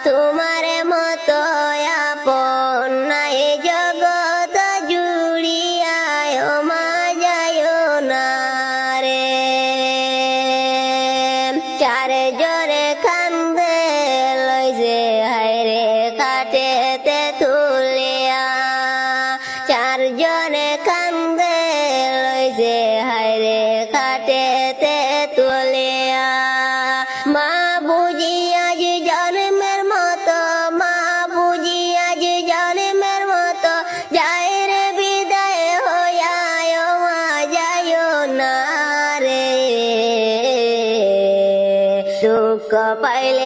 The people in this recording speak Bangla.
তোমার মতো আপন নাই জগৎ জুড়িয়ায় মা যায় না রে চারজনে কান্দে লই যে হায়রে কাটেতে তুলিয়া চারজনে কান্দে লই যে হায়রে কাটেতে তুলিয়া মা বুঝি আজ জন্মের মতো মা বুঝি আজ জন্মের মতো যায় রে বিদায় হইয়ায় মা যায় না রে দুঃখ পাইলে